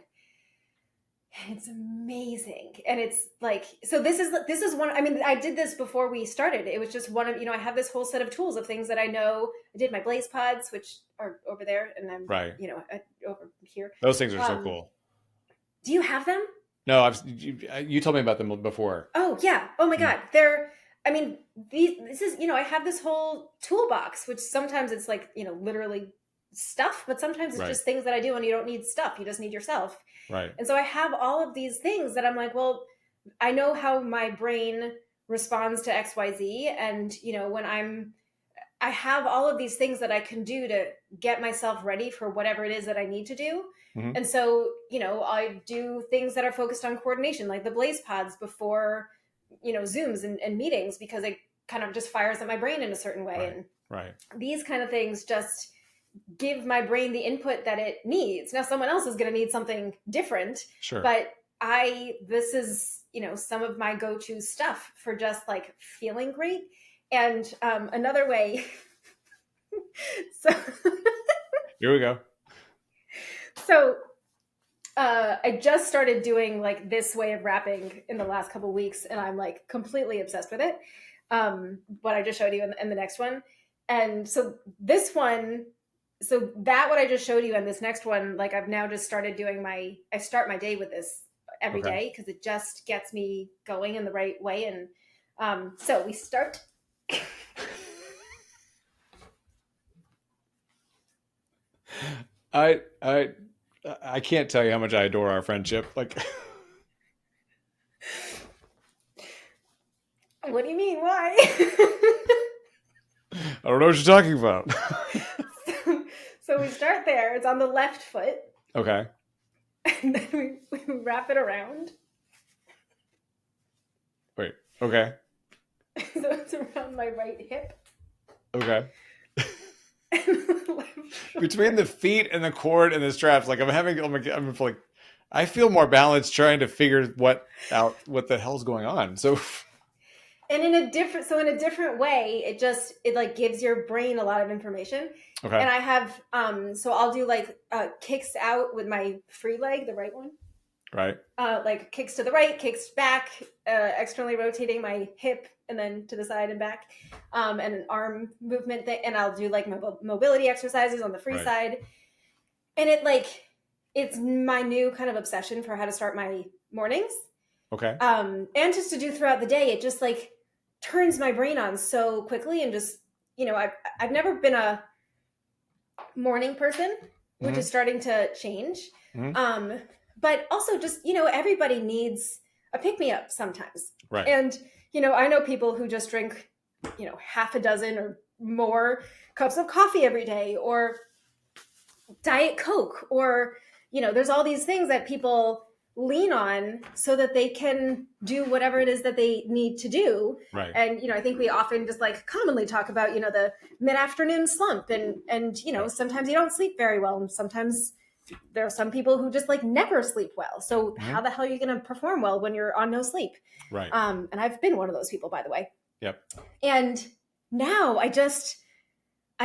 And it's amazing. And it's like, so this is one, I mean, I did this before we started. It was just one of, I have this whole set of tools of things that I know. I did my Blaze pods, which are over there. And I'm, over here. Those things are so cool. Do you have them? No, you told me about them before. Oh yeah. Oh my God. This is, I have this whole toolbox, which sometimes it's like, literally stuff, but sometimes it's just things that I do and you don't need stuff. You just need yourself. Right. And so I have all of these things that I'm like, well, I know how my brain responds to XYZ. And, when I have all of these things that I can do to get myself ready for whatever it is that I need to do. Mm-hmm. And so, I do things that are focused on coordination, like the Blaze pods before, Zooms and meetings, because it kind of just fires up my brain in a certain way. Right. And these kind of things just give my brain the input that it needs. Now someone else is going to need something different, sure. But this is, some of my go-to stuff for just like feeling great. And another way, so here we go. So I just started doing like this way of wrapping in the last couple of weeks, and I'm like completely obsessed with it. What I just showed you in the next one. And so this one, what I just showed you and this next one, like I've now just started doing I start my day with this every day because it just gets me going in the right way. And so we start. I can't tell you how much I adore our friendship. Like, What do you mean? Why? I don't know what you're talking about. So we start there. It's on the left foot. Okay. And then we wrap it around. Wait. Okay. So it's around my right hip. Okay. And the left shoulder. Between the feet and the cord and the straps, like I'm like, I feel more balanced trying to figure what the hell's going on. So, And in a different way, it like gives your brain a lot of information. okay. And I have, so I'll do like kicks out with my free leg, the right one. Right. Like kicks to the right, kicks back, externally rotating my hip and then to the side and back, and an arm movement thing. And I'll do like mobility exercises on the free Right. side. And it's my new kind of obsession for how to start my mornings. Okay. And just to do throughout the day. It just like turns my brain on so quickly. And just, I've never been a morning person, which is starting to change. Mm-hmm. But also just, everybody needs a pick-me-up sometimes. Right. And, I know people who just drink, half a dozen or more cups of coffee every day, or Diet Coke, or, there's all these things that people lean on so that they can do whatever it is that they need to do. Right. And, I think we often just like commonly talk about, the mid-afternoon slump and, sometimes you don't sleep very well. And sometimes there are some people who just like never sleep well. So how the hell are you going to perform well when you're on no sleep? Right. And I've been one of those people, by the way. Yep. And now I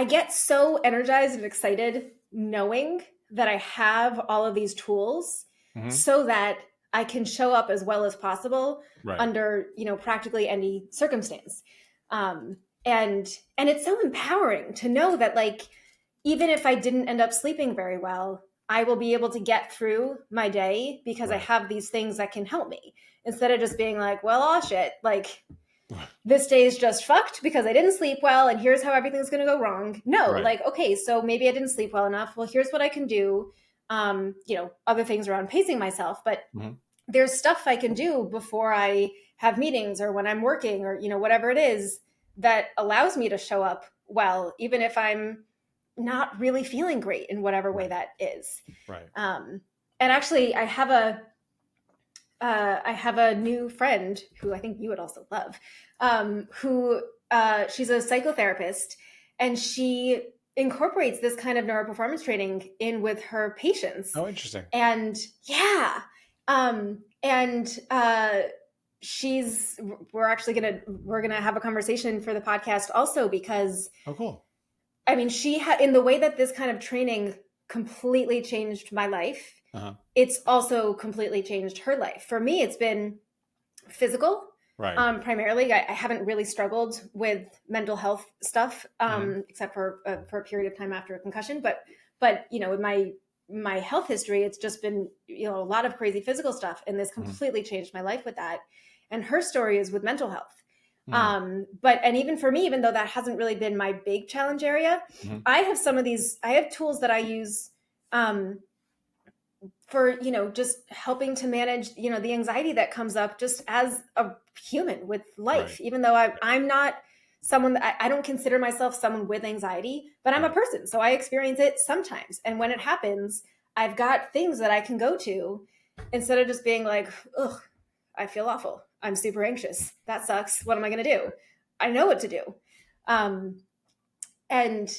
get so energized and excited knowing that I have all of these tools so that I can show up as well as possible under, practically any circumstance. And it's so empowering to know that like, even if I didn't end up sleeping very well, I will be able to get through my day because I have these things that can help me, instead of just being like, well, oh shit, like this day is just fucked because I didn't sleep well and here's how everything's going to go wrong. No, like, okay, so maybe I didn't sleep well enough. Well, here's what I can do. Other things around pacing myself, but there's stuff I can do before I have meetings or when I'm working or, whatever it is that allows me to show up well, even if I'm not really feeling great in whatever way that is. Right. And actually I have a new friend who I think you would also love, who she's a psychotherapist, and she incorporates this kind of neuroperformance training in with her patients. Oh, interesting. And yeah. We're going to have a conversation for the podcast also because oh, cool. I mean, in the way that this kind of training completely changed my life, it's also completely changed her life. For me, it's been physical, primarily. I haven't really struggled with mental health stuff, except for a period of time after a concussion. But with my health history, it's just been a lot of crazy physical stuff, and this completely changed my life with that. And her story is with mental health. And even for me, even though that hasn't really been my big challenge area, I have tools that I use, for, just helping to manage, the anxiety that comes up just as a human with life, even though I'm not someone that I don't consider myself someone with anxiety, but I'm a person. So I experience it sometimes. And when it happens, I've got things that I can go to instead of just being like, ugh, I feel awful. I'm super anxious. That sucks. What am I going to do? I know what to do. And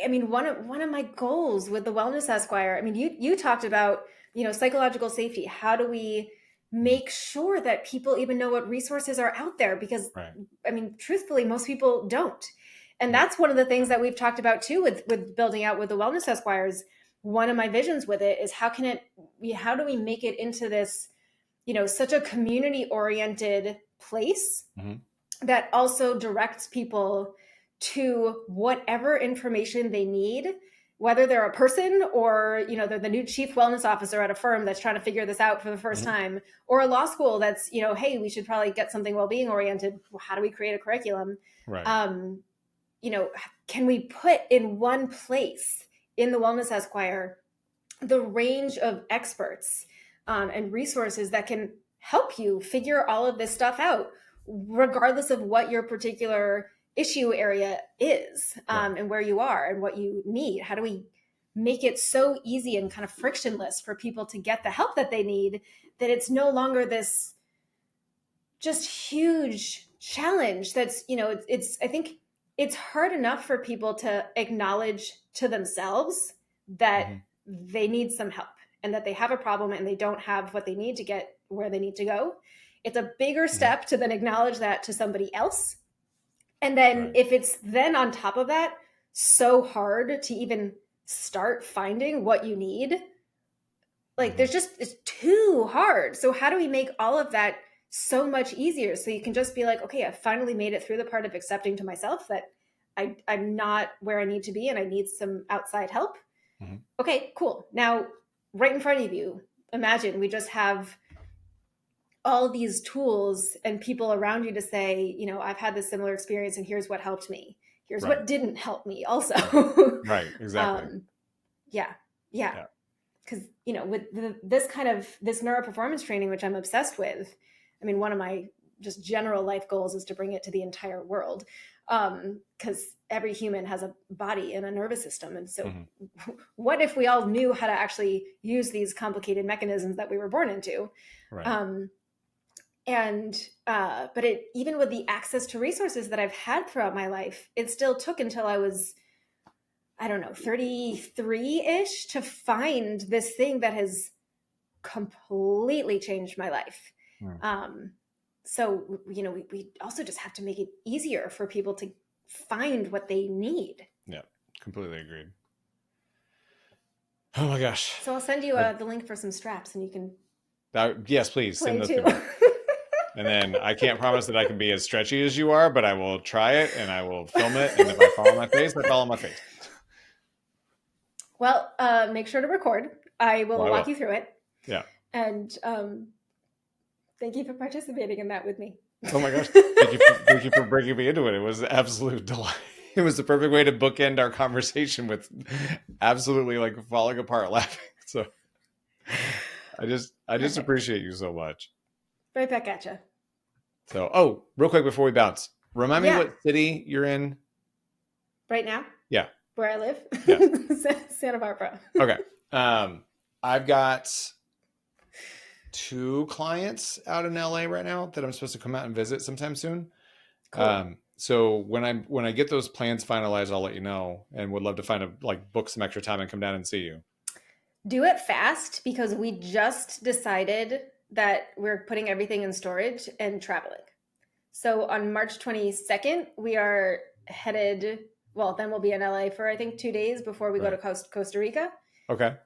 I mean, one of my goals with the Wellness Esquire, I mean, you talked about, psychological safety. How do we make sure that people even know what resources are out there? Because I mean, truthfully, most people don't. And that's one of the things that we've talked about too, with building out with the Wellness Esquires. One of my visions with it is how do we make it into this, such a community oriented place that also directs people to whatever information they need, whether they're a person or, they're the new chief wellness officer at a firm that's trying to figure this out for the first time, or a law school that's, hey, we should probably get something well-being oriented. How do we create a curriculum? can we put in one place in the Wellness Esquire the range of experts and resources that can help you figure all of this stuff out, regardless of what your particular issue area is, and where you are and what you need. How do we make it so easy and kind of frictionless for people to get the help that they need, that it's no longer this just huge challenge that's, I think it's hard enough for people to acknowledge to themselves that they need some help and that they have a problem and they don't have what they need to get where they need to go. It's a bigger step to then acknowledge that to somebody else. And then if it's then on top of that, so hard to even start finding what you need, like it's too hard. So how do we make all of that so much easier? So you can just be like, okay, I finally made it through the part of accepting to myself that I'm not where I need to be and I need some outside help. Okay, cool. Now, right in front of you, imagine we just have all these tools and people around you to say, I've had this similar experience and here's what helped me. Here's what didn't help me also. Right, exactly. Yeah. Because, with this neuroperformance training, which I'm obsessed with, I mean, one of my just general life goals is to bring it to the entire world. Because every human has a body and a nervous system. And so what if we all knew how to actually use these complicated mechanisms that we were born into? Right. But even with the access to resources that I've had throughout my life, it still took until I was, 33-ish to find this thing that has completely changed my life. So, we also just have to make it easier for people to find what they need. Yeah, completely agreed. Oh my gosh. So I'll send you the link for some straps and you can. Yes, please send those to me. And then I can't promise that I can be as stretchy as you are, but I will try it and I will film it. And if I fall on my face, I fall on my face. Well, make sure to record. I will walk you through it. Yeah. And thank you for participating in that with me. Oh my gosh. Thank you for bringing me into it. It was an absolute delight. It was the perfect way to bookend our conversation with absolutely like falling apart laughing. So I just appreciate you so much. Right back at you. So, real quick before we bounce, remind me what city you're in right now. Yeah. Where I live. Yeah. Santa Barbara. Okay. I've got 2 clients out in LA right now that I'm supposed to come out and visit sometime soon. Cool. So when I get those plans finalized, I'll let you know, and would love to book some extra time and come down and see you. Do it fast because we just decided that we're putting everything in storage and traveling. So on March 22nd, we are headed, well, then we'll be in LA for, I think, 2 days before we go to Costa Rica. Okay.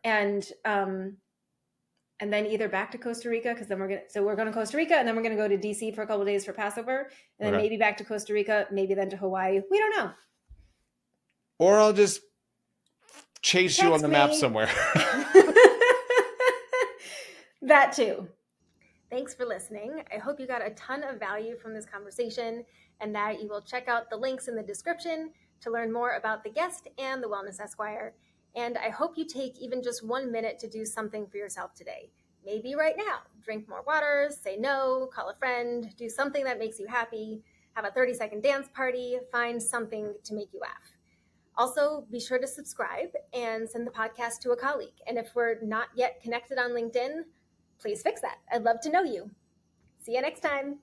And then either back to Costa Rica, because then we're going to Costa Rica, and then we're going to go to DC for a couple of days for Passover, and then maybe back to Costa Rica, maybe then to Hawaii. We don't know. Or I'll just chase you on the map somewhere. That too. Thanks for listening. I hope you got a ton of value from this conversation and that you will check out the links in the description to learn more about the guest and the Wellness Esquire. And I hope you take even just 1 minute to do something for yourself today. Maybe right now, drink more water, say no, call a friend, do something that makes you happy, have a 30-second dance party, find something to make you laugh. Also, be sure to subscribe and send the podcast to a colleague. And if we're not yet connected on LinkedIn, please fix that. I'd love to know you. See you next time.